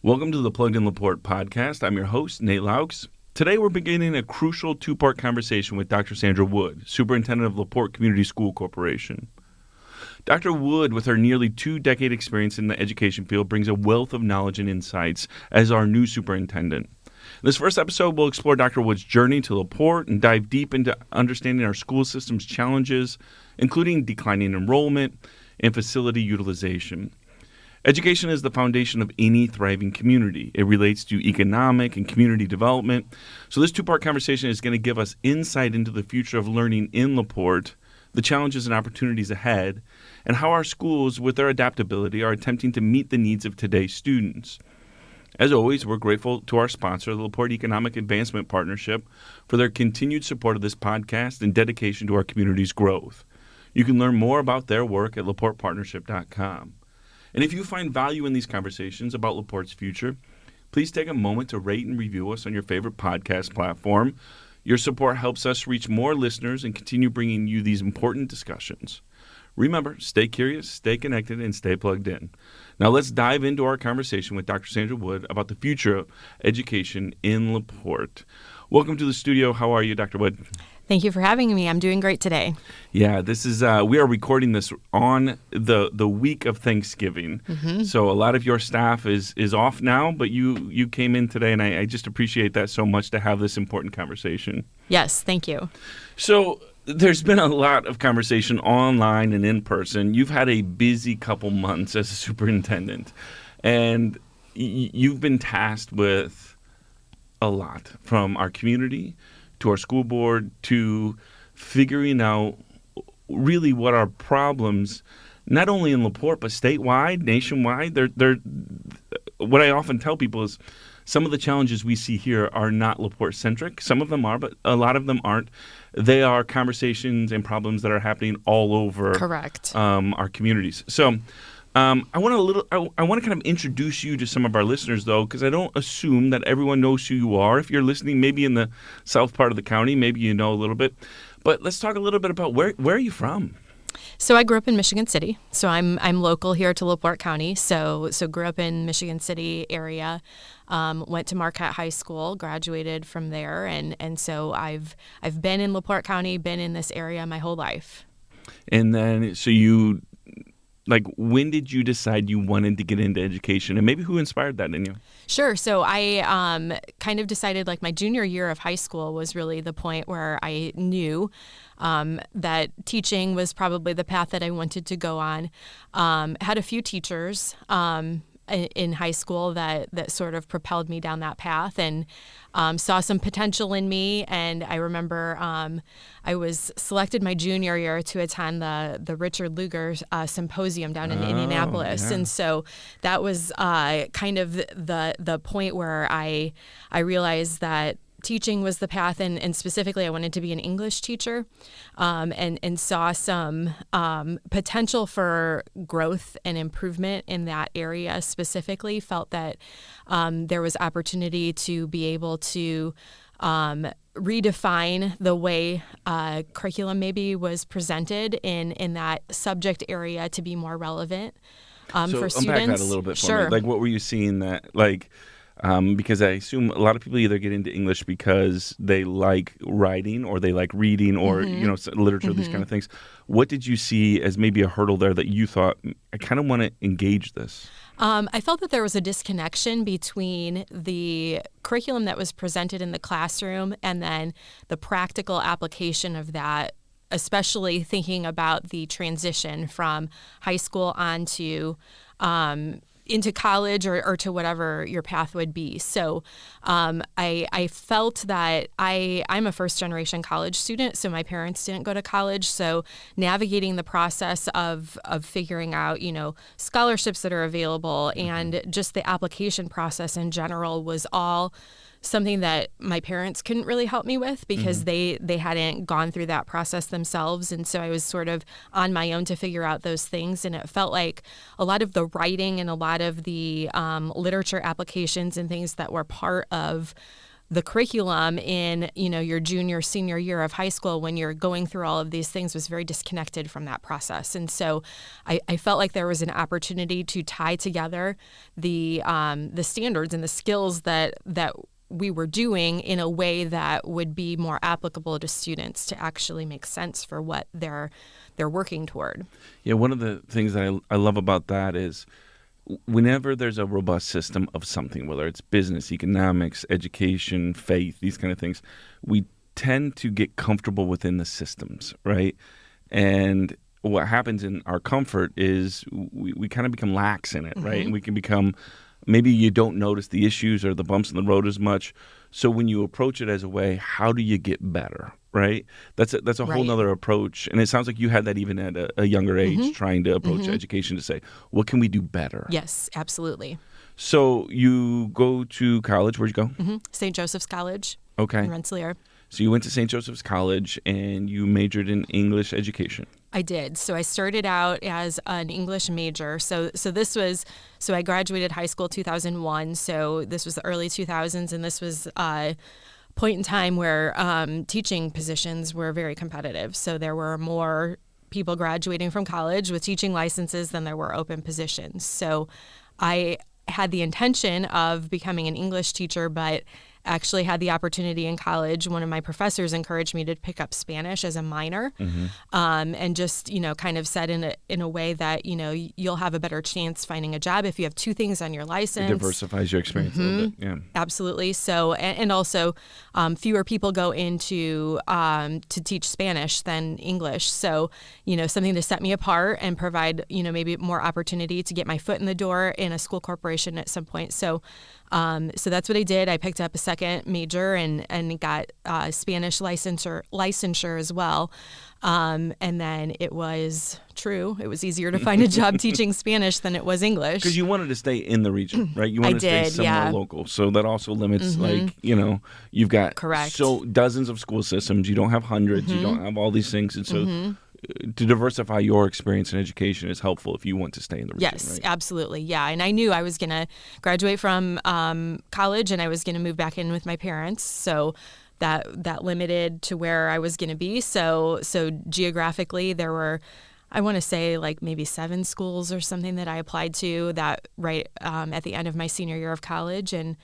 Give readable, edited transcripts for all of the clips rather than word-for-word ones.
Welcome to the Plugged In La Porte podcast. I'm your host, Nate Loucks. Today we're beginning a crucial two-part conversation with Dr. Sandra Wood, Superintendent of La Porte Community School Corporation. Dr. Wood, with her nearly 2-decade experience in the education field, brings a wealth of knowledge and insights as our new superintendent. In this first episode, we'll explore Dr. Wood's journey to La Porte and dive deep into understanding our school system's challenges, including declining enrollment and facility utilization. Education is the foundation of any thriving community. It relates to economic and community development. So this two-part conversation is going to give us insight into the future of learning in La Porte, the challenges and opportunities ahead, and how our schools, with their adaptability, are attempting to meet the needs of today's students. As always, we're grateful to our sponsor, the La Porte Economic Advancement Partnership, for their continued support of this podcast and dedication to our community's growth. You can learn more about their work at laportepartnership.com. And if you find value in these conversations about La Porte's future, please take a moment to rate and review us on your favorite podcast platform. Your support helps us reach more listeners and continue bringing you these important discussions. Remember, stay curious, stay connected, and stay plugged in. Now let's dive into our conversation with Dr. Sandra Wood about the future of education in La Porte. Welcome to the studio. How are you, Dr. Wood? Thank you for having me. I'm doing great today. Yeah, this is we are recording this on the week of Thanksgiving. Mm-hmm. So a lot of your staff is off now, but you came in today, and I just appreciate that so much to have this important conversation. Yes, thank you. So there's been a lot of conversation online and in person. You've had a busy couple months as a superintendent, and you've been tasked with a lot from our community to our school board, to figuring out really what our problems, not only in La Porte, but statewide, nationwide. They're what I often tell people is some of the challenges we see here are not La Porte-centric. Some of them are, but a lot of them aren't. They are conversations and problems that are happening all over Correct. Our communities. So I want to kind of introduce you to some of our listeners, though, because I don't assume that everyone knows who you are. If you're listening, maybe in the south part of the county, maybe you know a little bit. But let's talk a little bit about where are you from? So I grew up in Michigan City. So I'm local here to La Porte County. So grew up in Michigan City area. Went to Marquette High School, graduated from there, and so I've been in La Porte County, been in this area my whole life. And then so you. When did you decide you wanted to get into education, and maybe who inspired that in you? Sure. So I kind of decided my junior year of high school was really the point where I knew that teaching was probably the path that I wanted to go on. Had a few teachers in high school that sort of propelled me down that path, and saw some potential in me. And I remember I was selected my junior year to attend the Richard Lugar symposium down in Indianapolis. Yeah. And so that was kind of the point where I realized that teaching was the path, and specifically I wanted to be an English teacher, and saw some potential for growth and improvement in that area specifically. Felt that there was opportunity to be able to redefine the way curriculum maybe was presented in that subject area to be more relevant for students. So unpack that a little bit for me. What were you seeing that because I assume a lot of people either get into English because they like writing or they like reading or literature, these kind of things. What did you see as maybe a hurdle there that you thought, I kind of want to engage this? I felt that there was a disconnection between the curriculum that was presented in the classroom and then the practical application of that, especially thinking about the transition from high school on to into college or to whatever your path would be. So I felt that I'm a first-generation college student, so my parents didn't go to college. So navigating the process of figuring out, scholarships that are available and just the application process in general was all something that my parents couldn't really help me with because they hadn't gone through that process themselves. And so I was sort of on my own to figure out those things. And it felt like a lot of the writing and a lot of the literature applications and things that were part of the curriculum in, your junior, senior year of high school when you're going through all of these things was very disconnected from that process. And so I felt like there was an opportunity to tie together the standards and the skills that we were doing in a way that would be more applicable to students to actually make sense for what they're working toward. Yeah, one of the things that I love about that is whenever there's a robust system of something, whether it's business, economics, education, faith, these kind of things, we tend to get comfortable within the systems, right? And what happens in our comfort is we kind of become lax in it, right? And we can become, maybe you don't notice the issues or the bumps in the road as much. So when you approach it as a way, how do you get better, right? That's a whole nother approach. And it sounds like you had that even at a younger age, trying to approach education to say, what can we do better? Yes, absolutely. So you go to college. Where'd you go? St. Joseph's College in Rensselaer. So you went to St. Joseph's College and you majored in English education. I did. So I started out as an English major. So I graduated high school 2001. So this was the early 2000s, and this was a point in time where teaching positions were very competitive. So there were more people graduating from college with teaching licenses than there were open positions. So I had the intention of becoming an English teacher, but actually had the opportunity in college. One of my professors encouraged me to pick up Spanish as a minor, and just, kind of said in a way that, you'll have a better chance finding a job if you have two things on your license. It diversifies your experience a little bit. Yeah, absolutely. So, and also fewer people go into to teach Spanish than English. So, something to set me apart and provide, maybe more opportunity to get my foot in the door in a school corporation at some point. So that's what I did. I picked up a second major and got Spanish licensure as well. And then it was easier to find a job teaching Spanish than it was English. Because you wanted to stay in the region, right? You wanted to stay somewhere local. So that also limits, you've got so dozens of school systems. You don't have hundreds. You don't have all these things. And so to diversify your experience in education is helpful if you want to stay in the region. Yes, right? Absolutely. Yeah. And I knew I was going to graduate from college and I was going to move back in with my parents. So that limited to where I was going to be. So geographically, there were, I want to say, like maybe 7 schools or something that I applied to that at the end of my senior year of college, and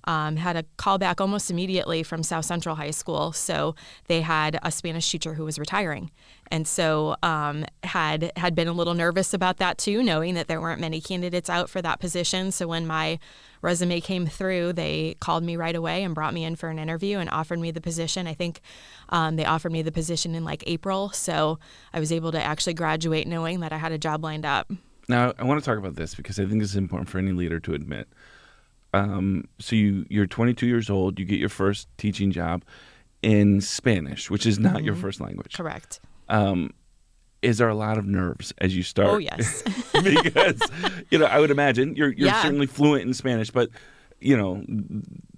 had a call back almost immediately from South Central High School. So they had a Spanish teacher who was retiring. And so had been a little nervous about that too, knowing that there weren't many candidates out for that position. So when my resume came through, they called me right away and brought me in for an interview and offered me the position. I think they offered me the position in like April. So I was able to actually graduate knowing that I had a job lined up. Now, I want to talk about this because I think this is important for any leader to admit. So you're 22 years old, you get your first teaching job in Spanish, which is not your first language. Correct. Is there a lot of nerves as you start? Oh, yes. Because, I would imagine you're certainly fluent in Spanish, but,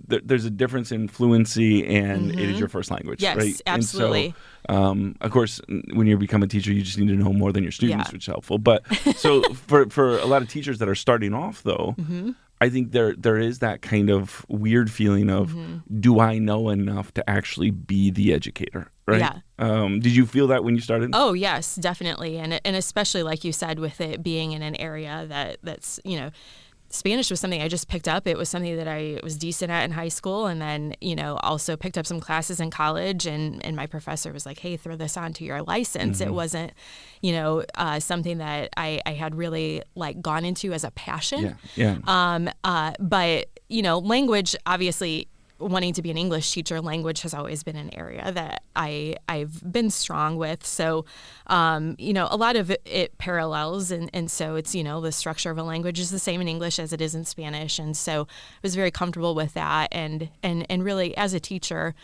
there's a difference in fluency and it is your first language, yes, right? Absolutely. And so, of course, when you become a teacher, you just need to know more than your students, which is helpful. But so for a lot of teachers that are starting off, though, I think there is that kind of weird feeling of, do I know enough to actually be the educator, right? Yeah. Did you feel that when you started? Oh, yes, definitely. And especially, like you said, with it being in an area that's, Spanish was something I just picked up. It was something that I was decent at in high school, and then, also picked up some classes in college, and my professor was like, hey, throw this onto your license. It wasn't, something that I had really gone into as a passion. But, language, obviously, wanting to be an English teacher, language has always been an area that I've been strong with. So, a lot of it parallels. And so it's, the structure of a language is the same in English as it is in Spanish. And so I was very comfortable with that. And really, as a teacher,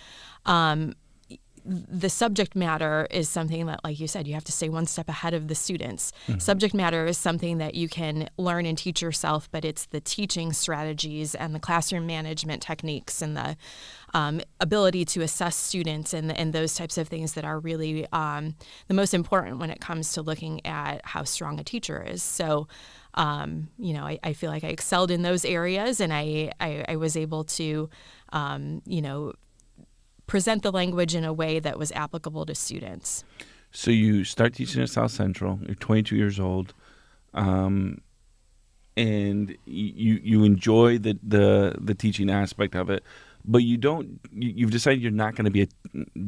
the subject matter is something that, like you said, you have to stay one step ahead of the students. Subject matter is something that you can learn and teach yourself, but it's the teaching strategies and the classroom management techniques and the ability to assess students and those types of things that are really the most important when it comes to looking at how strong a teacher is. So I feel like I excelled in those areas, and I was able to, present the language in a way that was applicable to students. So you start teaching at South Central. You're 22 years old, and you enjoy the teaching aspect of it, but you've decided you're not going to be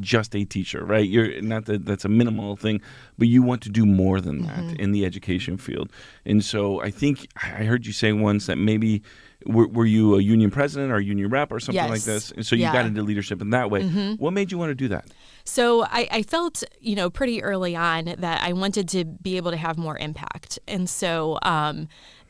just a teacher, right? You're not that's a minimal thing, but you want to do more than that in the education field. And so I think I heard you say once that maybe were you a union president or a union rep or something like this? And so you got into leadership in that way. What made you want to do that? So I felt, pretty early on that I wanted to be able to have more impact. And so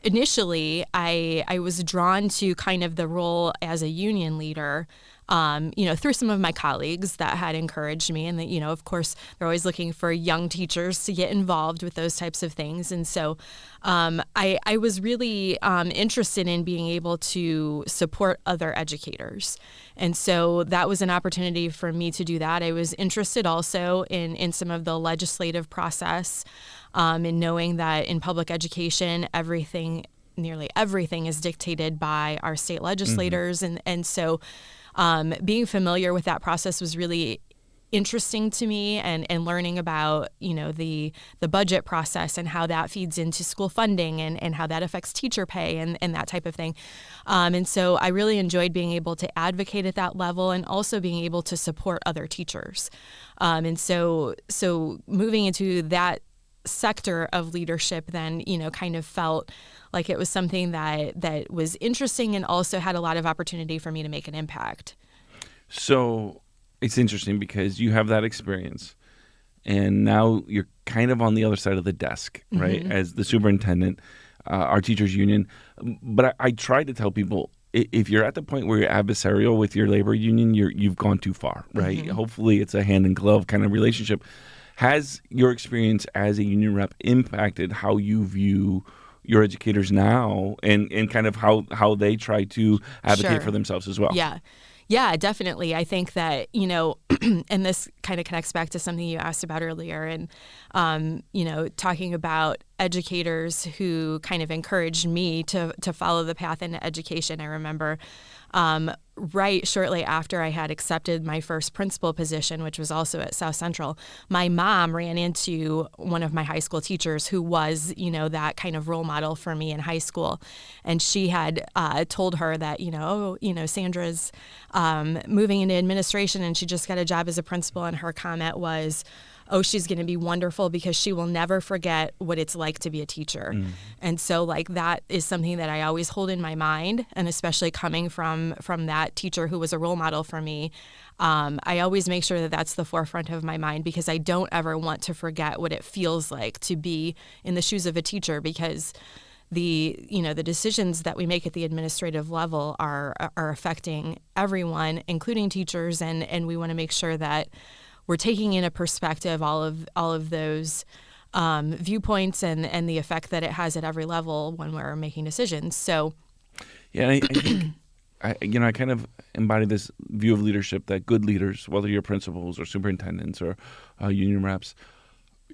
initially I was drawn to kind of the role as a union leader, through some of my colleagues that had encouraged me. And that, of course, they're always looking for young teachers to get involved with those types of things. And so I was really interested in being able to support other educators. And so that was an opportunity for me to do that. I was interested also in some of the legislative process, in knowing that in public education, nearly everything is dictated by our state legislators. And so being familiar with that process was really interesting to me, and learning about, the budget process and how that feeds into school funding and how that affects teacher pay and that type of thing. And so I really enjoyed being able to advocate at that level and also being able to support other teachers. And so moving into that sector of leadership then, kind of felt like it was something that was interesting and also had a lot of opportunity for me to make an impact. So it's interesting because you have that experience, and now you're kind of on the other side of the desk, right, as the superintendent, our teachers union. But I try to tell people, if you're at the point where you're adversarial with your labor union, you've gone too far, right? Hopefully it's a hand-in-glove kind of relationship. Has your experience as a union rep impacted how you view your educators now and kind of how they try to advocate for themselves as well? Yeah, definitely. I think that, and this kind of connects back to something you asked about earlier, and, talking about educators who kind of encouraged me to follow the path into education. I remember right shortly after I had accepted my first principal position, which was also at South Central, my mom ran into one of my high school teachers who was, that kind of role model for me in high school. And she had told her that, Sandra's moving into administration and she just got a job as a principal. And her comment was, oh, she's going to be wonderful because she will never forget what it's like to be a teacher. And so that is something that I always hold in my mind, and especially coming from that teacher who was a role model for me, I always make sure that that's the forefront of my mind, because I don't ever want to forget what it feels like to be in the shoes of a teacher, because the decisions that we make at the administrative level are affecting everyone, including teachers, and we want to make sure that we're taking in a perspective all of those viewpoints and the effect that it has at every level when we're making decisions. So, yeah, I think I kind of embody this view of leadership that good leaders, whether you're principals or superintendents or union reps,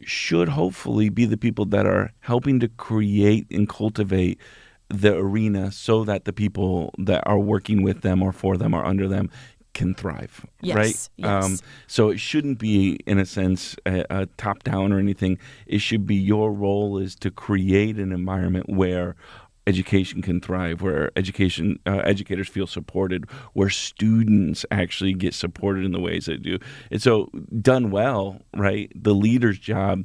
should hopefully be the people that are helping to create and cultivate the arena so that the people that are working with them or for them or under them can thrive, right? Yes. So it shouldn't be, in a sense, a top-down or anything. It should be your role is to create an environment where education can thrive, where educators feel supported, where students actually get supported in the ways they do. And so done well, right, the leader's job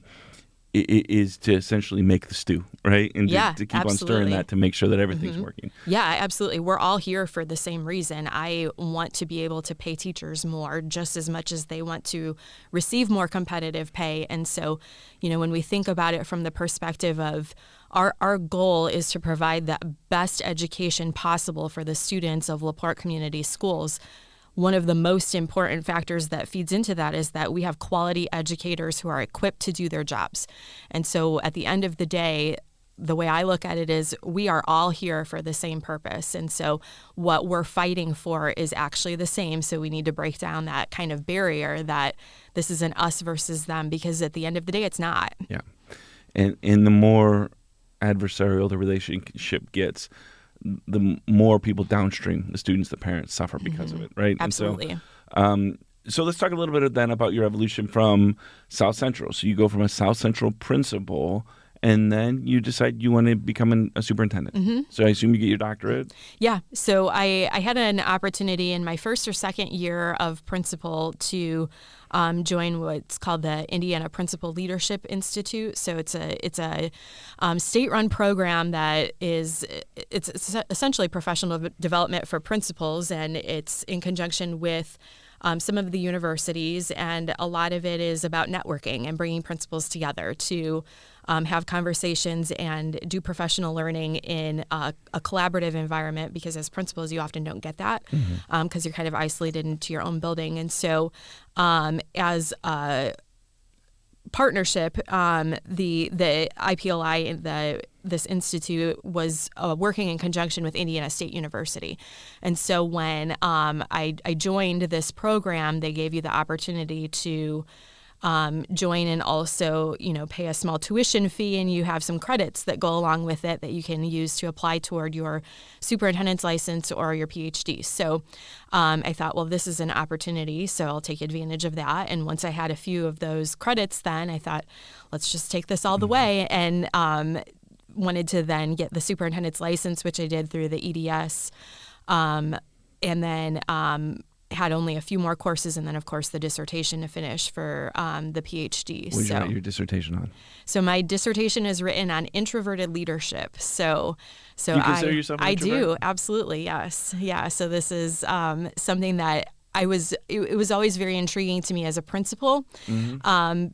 is to essentially make the stew, right? And to keep on stirring that to make sure that everything's working. Yeah, absolutely. We're all here for the same reason. I want to be able to pay teachers more just as much as they want to receive more competitive pay. And so, when we think about it from the perspective of our goal is to provide the best education possible for the students of La Porte Community Schools, one of the most important factors that feeds into that is that we have quality educators who are equipped to do their jobs. And so at the end of the day, the way I look at it is we are all here for the same purpose. And so what we're fighting for is actually the same. So we need to break down that kind of barrier that this isn't us versus them, because at the end of the day, it's not. Yeah. And the more adversarial the relationship gets, the more people downstream, the students, the parents, suffer because of it, right? Absolutely. And so let's talk a little bit then about your evolution from South Central. So you go from a South Central principal, and then you decide you want to become a superintendent. So I assume you get your doctorate? Yeah. So I had an opportunity in my first or second year of principal to join what's called the Indiana Principal Leadership Institute. So it's a state-run program that it's essentially professional development for principals, and it's in conjunction with some of the universities, and a lot of it is about networking and bringing principals together to have conversations and do professional learning in a collaborative environment, because as principals, you often don't get that because you're kind of isolated into your own building. And so as a partnership, the IPLI, this institute was working in conjunction with Indiana State University. And so when I joined this program, they gave you the opportunity to join and also, pay a small tuition fee, and you have some credits that go along with it that you can use to apply toward your superintendent's license or your PhD. So I thought, well, this is an opportunity, so I'll take advantage of that. And once I had a few of those credits, then I thought, let's just take this all the way, and wanted to then get the superintendent's license, which I did through the EDS, and then had only a few more courses, and then, of course, the dissertation to finish for the PhD. What did you write your dissertation on? So my dissertation is written on introverted leadership. So do you consider yourself an introvert? I do, absolutely, yes. Yeah, so this is something that it was always very intriguing to me as a principal,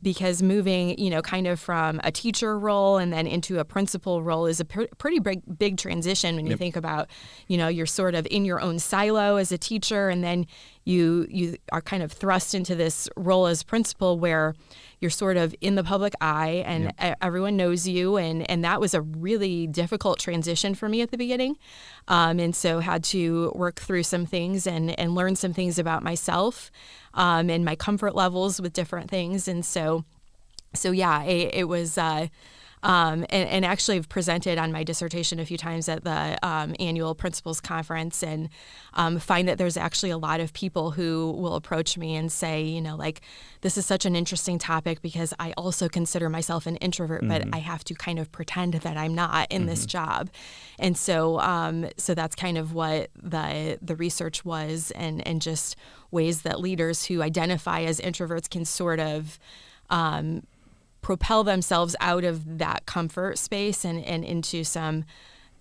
because moving, kind of from a teacher role and then into a principal role is a pretty big transition when you think about, you're sort of in your own silo as a teacher, and then you are kind of thrust into this role as principal where you're sort of in the public eye and everyone knows you. And that was a really difficult transition for me at the beginning. And so had to work through some things and learn some things about myself and my comfort levels with different things. And so yeah, it was... and actually I've presented on my dissertation a few times at the annual principals conference, and find that there's actually a lot of people who will approach me and say, this is such an interesting topic because I also consider myself an introvert, but I have to kind of pretend that I'm not in this job. And so so that's kind of what the research was, and just ways that leaders who identify as introverts can sort of propel themselves out of that comfort space and into some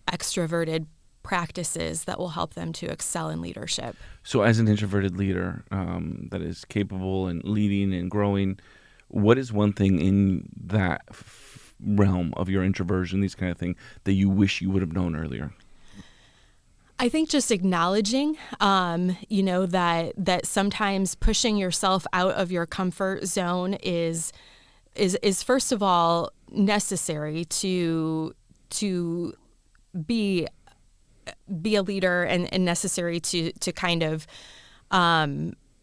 extroverted practices that will help them to excel in leadership. So as an introverted leader that is capable and leading and growing, what is one thing in that realm of your introversion, these kind of things, that you wish you would have known earlier? I think just acknowledging, that sometimes pushing yourself out of your comfort zone is first of all necessary to be a leader, and necessary to kind of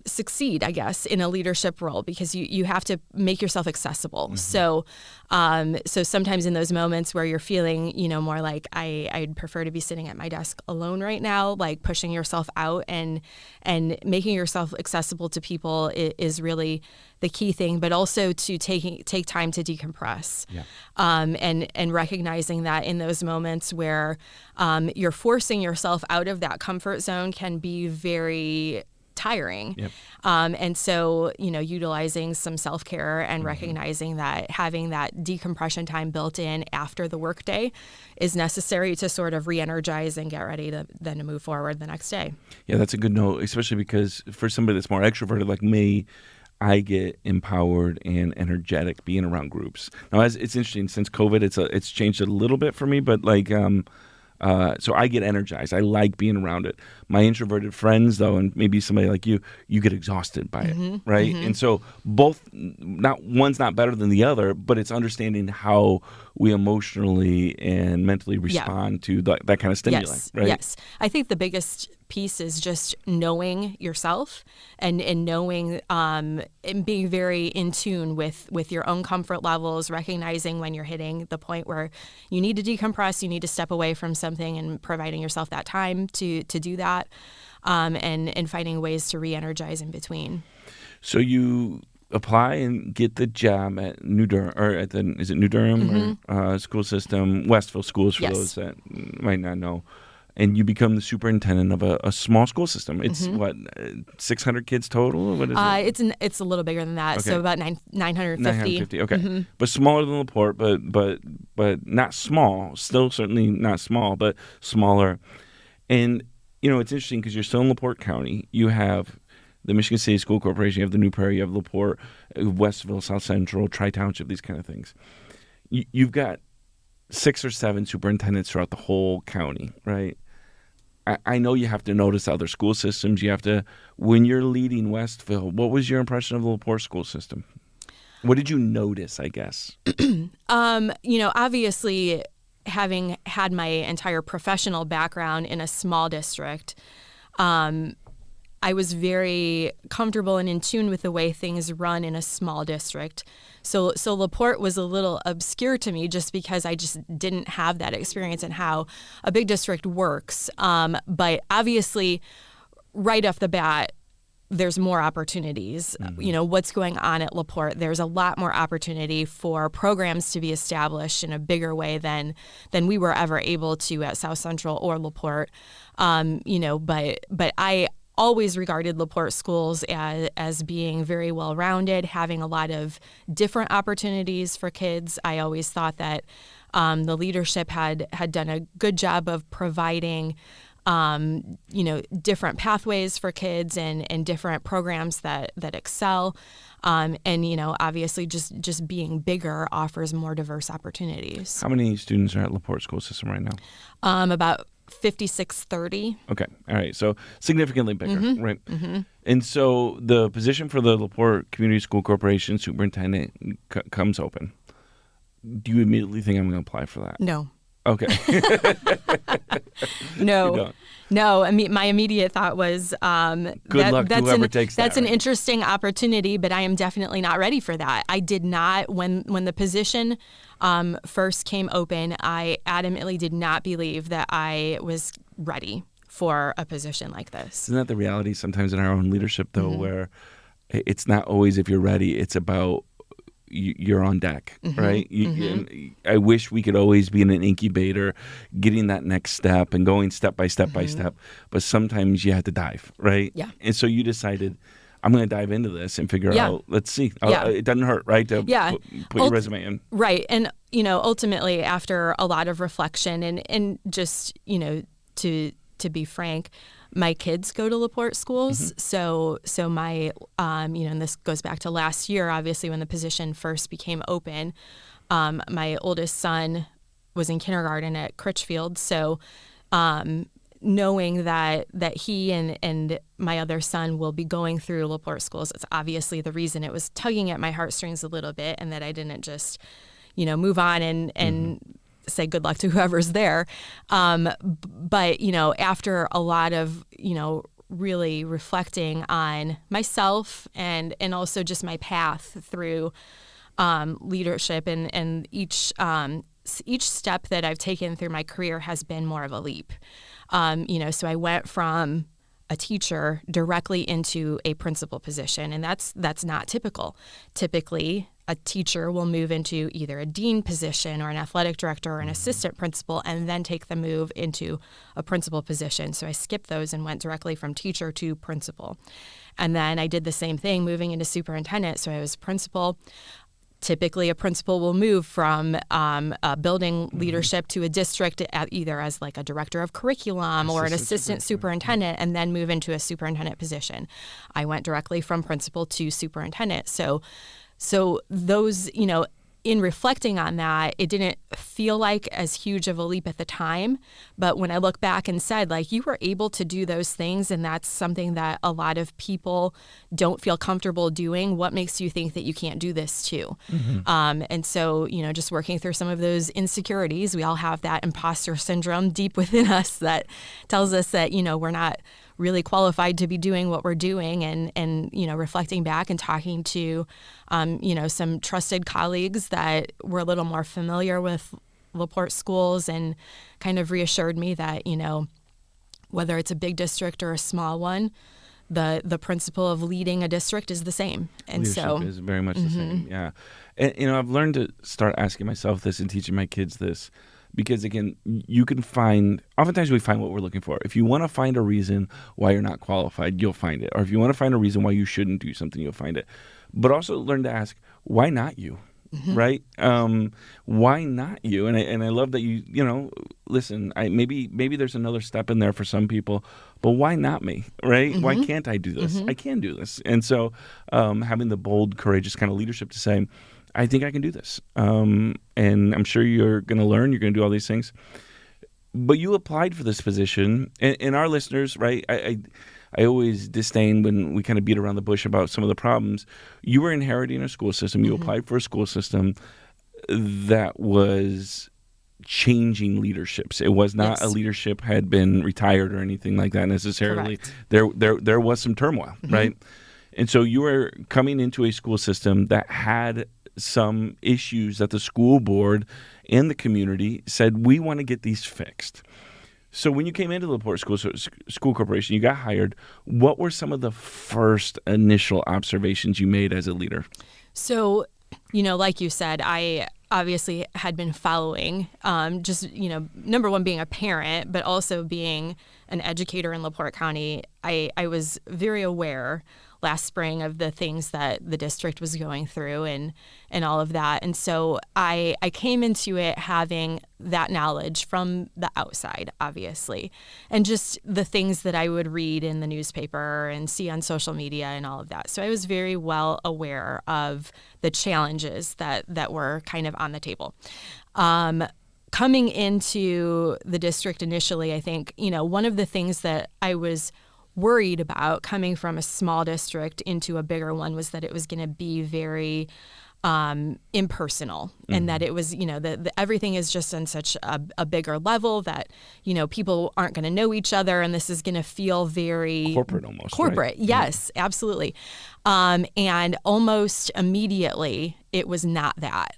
succeed, I guess, in a leadership role, because you have to make yourself accessible. So sometimes in those moments where you're feeling, more like I'd prefer to be sitting at my desk alone right now, like pushing yourself out and making yourself accessible to people is really the key thing, but also to take time to decompress. And recognizing that in those moments where you're forcing yourself out of that comfort zone can be very tiring. And so, utilizing some self-care and recognizing that having that decompression time built in after the workday is necessary to sort of re-energize and get ready to move forward the next day. Yeah, that's a good note, especially because for somebody that's more extroverted like me, I get empowered and energetic being around groups. Now, it's interesting, since COVID, it's changed a little bit for me, but so I get energized. I like being around it. My introverted friends, though, and maybe somebody like you get exhausted by it, right? And so one's not better than the other, but it's understanding how we emotionally and mentally respond to that kind of stimuli, right? Yes. I think the biggest piece is just knowing yourself and knowing and being very in tune with your own comfort levels, recognizing when you're hitting the point where you need to decompress, you need to step away from something, and providing yourself that time to do that, and finding ways to re-energize in between. So you apply and get the job at New Durham, or at the, is it New Durham or school system, Westville Schools for those that might not know. And you become the superintendent of a small school system. It's what, 600 kids total? What is it? It's a little bigger than that. Okay. So about 950. 950. Okay, but smaller than La Porte, but not small. Still certainly not small, but smaller. And it's interesting because you're still in La Porte County. You have the Michigan City School Corporation. You have the New Prairie. You have La Porte, Westville, South Central, Tri-Township. These kind of things. You've got 6 or 7 superintendents throughout the whole county, right? I know you have to notice other school systems. You have to, when you're leading Westville, what was your impression of the La Porte school system? What did you notice, I guess? Obviously, having had my entire professional background in a small district, I was very comfortable and in tune with the way things run in a small district. So La Porte was a little obscure to me just because I just didn't have that experience in how a big district works. But obviously, right off the bat, there's more opportunities. What's going on at La Porte, there's a lot more opportunity for programs to be established in a bigger way than we were ever able to at South Central or La Porte. But I always regarded La Porte schools as being very well-rounded, having a lot of different opportunities for kids. I always thought that the leadership had done a good job of providing different pathways for kids and different programs that excel. Obviously just being bigger offers more diverse opportunities. How many students are at La Porte school system right now? About 5630. Okay. All right. So significantly bigger, right? Mm-hmm. And so the position for the La Porte Community School Corporation superintendent comes open. Do you immediately think I'm going to apply for that? No. Okay. No. I mean, my immediate thought was, good luck to whoever takes that. That's an interesting opportunity, but I am definitely not ready for that. I did not, when the position first came open, I adamantly did not believe that I was ready for a position like this. Isn't that the reality sometimes in our own leadership, though, where it's not always if you're ready, it's about you're on deck, right? I wish we could always be in an incubator, getting that next step and going step by step by step. But sometimes you have to dive, right? Yeah. And so you decided, I'm going to dive into this and figure out, let's see. It doesn't hurt, right, to put your resume in. Right. And, ultimately, after a lot of reflection and just, to be frank, my kids go to La Porte schools. So my, and this goes back to last year, obviously, when the position first became open, my oldest son was in kindergarten at Critchfield. So knowing that he and my other son will be going through La Porte schools, it's obviously the reason it was tugging at my heartstrings a little bit, and that I didn't just, move on and say good luck to whoever's there. But, after a lot of, really reflecting on myself and also just my path through leadership and each step that I've taken through my career has been more of a leap. So I went from a teacher directly into a principal position, and that's not typical. Typically, a teacher will move into either a dean position or an athletic director or an assistant principal and then take the move into a principal position. So I skipped those and went directly from teacher to principal. And then I did the same thing moving into superintendent. So I was principal. Typically, a principal will move from building leadership to a district either as like a director of curriculum or an assistant superintendent, and then move into a superintendent position. I went directly from principal to superintendent. So those, in reflecting on that, it didn't feel like as huge of a leap at the time. But when I look back and said, like, you were able to do those things, and that's something that a lot of people don't feel comfortable doing, what makes you think that you can't do this too? And so, just working through some of those insecurities, we all have that imposter syndrome deep within us that tells us that, we're not really qualified to be doing what we're doing, and reflecting back and talking to some trusted colleagues that were a little more familiar with LaPorte schools and kind of reassured me that whether it's a big district or a small one, the principle of leading a district is the same. And Leadership is very much the same. Yeah. And I've learned to start asking myself this and teaching my kids this. Because, again, oftentimes we find what we're looking for. If you want to find a reason why you're not qualified, you'll find it. Or if you want to find a reason why you shouldn't do something, you'll find it. But also learn to ask, why not you? Right? Why not you? And I love that you listen, maybe there's another step in there for some people, but why not me? Right? Why can't I do this? I can do this. And so having the bold, courageous kind of leadership to say, I think I can do this. And I'm sure you're going to learn. You're going to do all these things. But you applied for this position. And our listeners, right, I always disdain when we kind of beat around the bush about some of the problems. You were inheriting a school system. You applied for a school system that was changing leaderships. It was not a leadership had been retired or anything like that necessarily. Correct. There was some turmoil, right? And so you were coming into a school system that had some issues that the school board and the community said, we want to get these fixed. So when you came into the LaPorte School Corporation, you got hired. What were some of the first initial observations you made as a leader? So, like you said, I obviously had been following number one, being a parent, but also being an educator in LaPorte County. I was very aware last spring of the things that the district was going through and all of that. And so I came into it having that knowledge from the outside, obviously, and just the things that I would read in the newspaper and see on social media and all of that. So I was very well aware of the challenges that were kind of on the table. Coming into the district initially, I think, one of the things that I was worried about coming from a small district into a bigger one was that it was going to be very impersonal, and that it was, everything is just on such a bigger level that, people aren't going to know each other, and this is going to feel very corporate almost. Corporate, right? Yes, absolutely. And almost immediately it was not that.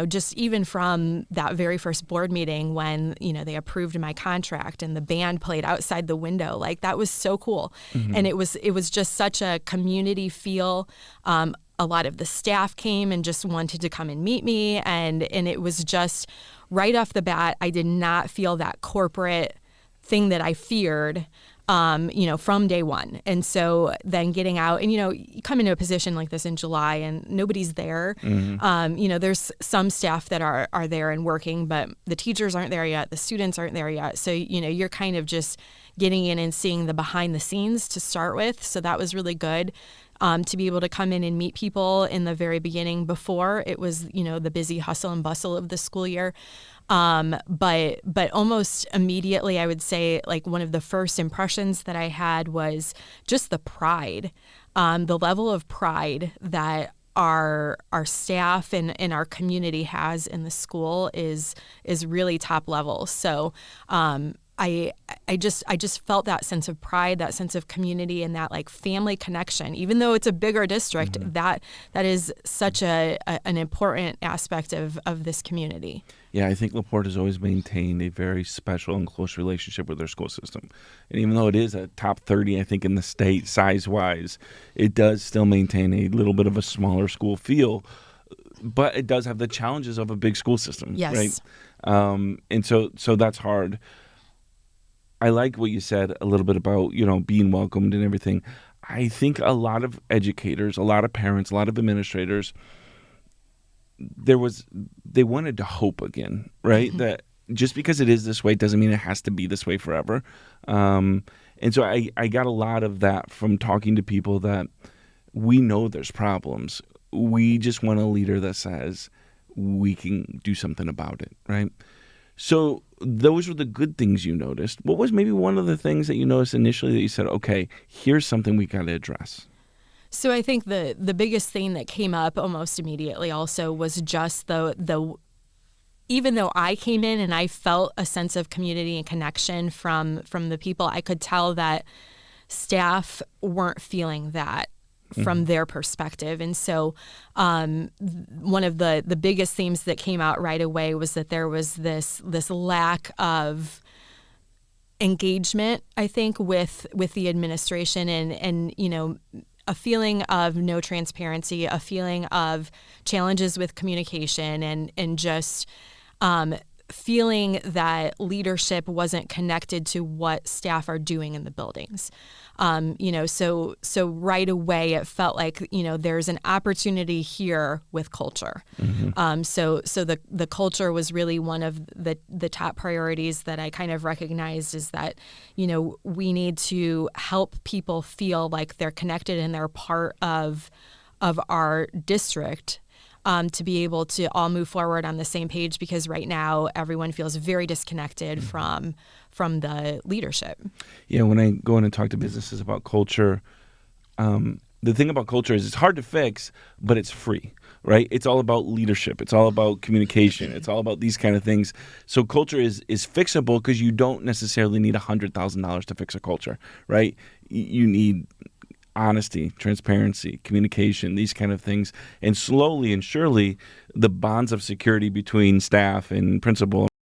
Just even from that very first board meeting when, they approved my contract and the band played outside the window, like that was so cool. And it was just such a community feel. A lot of the staff came and just wanted to come and meet me. And it was just right off the bat, I did not feel that corporate thing that I feared. From day one. And so then getting out and, you come into a position like this in July and nobody's there. There's some staff that are there and working, but the teachers aren't there yet. The students aren't there yet. So, you're kind of just getting in and seeing the behind the scenes to start with. So that was really good. To be able to come in and meet people in the very beginning before it was, the busy hustle and bustle of the school year. But almost immediately, I would say, like, one of the first impressions that I had was just the pride, the level of pride that our staff and our community has in the school is really top level. So, I just felt that sense of pride, that sense of community, and that like family connection. Even though it's a bigger district, that is such an important aspect of this community. Yeah, I think LaPorte has always maintained a very special and close relationship with their school system. And even though it is a top 30, I think, in the state size-wise, it does still maintain a little bit of a smaller school feel. But it does have the challenges of a big school system, Yes. right? And so that's hard. I like what you said a little bit about, being welcomed and everything. I think a lot of educators, a lot of parents, a lot of administrators, they wanted to hope again, right? That just because it is this way doesn't mean it has to be this way forever. And so I got a lot of that from talking to people that we know there's problems. we just want a leader that says we can do something about it, right? So those were the good things you noticed. What was maybe one of the things that you noticed initially that you said, okay, here's something we got to address? So I think the biggest thing that came up almost immediately also was just the even though I came in and I felt a sense of community and connection from the people, I could tell that staff weren't feeling that from their perspective. And so one of the biggest themes that came out right away was that there was this lack of engagement, I think, with the administration and a feeling of no transparency, a feeling of challenges with communication and just feeling that leadership wasn't connected to what staff are doing in the buildings. So right away it felt like, there's an opportunity here with culture. So the culture was really one of the top priorities that I kind of recognized is that, we need to help people feel like they're connected and they're part of our district. To be able to all move forward on the same page, because right now everyone feels very disconnected from the leadership. Yeah, when I go in and talk to businesses about culture, the thing about culture is it's hard to fix, but it's free, right? It's all about leadership. It's all about communication. It's all about these kind of things. So culture is fixable because you don't necessarily need $100,000 to fix a culture, right? You need honesty, transparency, communication, these kind of things. And slowly and surely, the bonds of security between staff and principal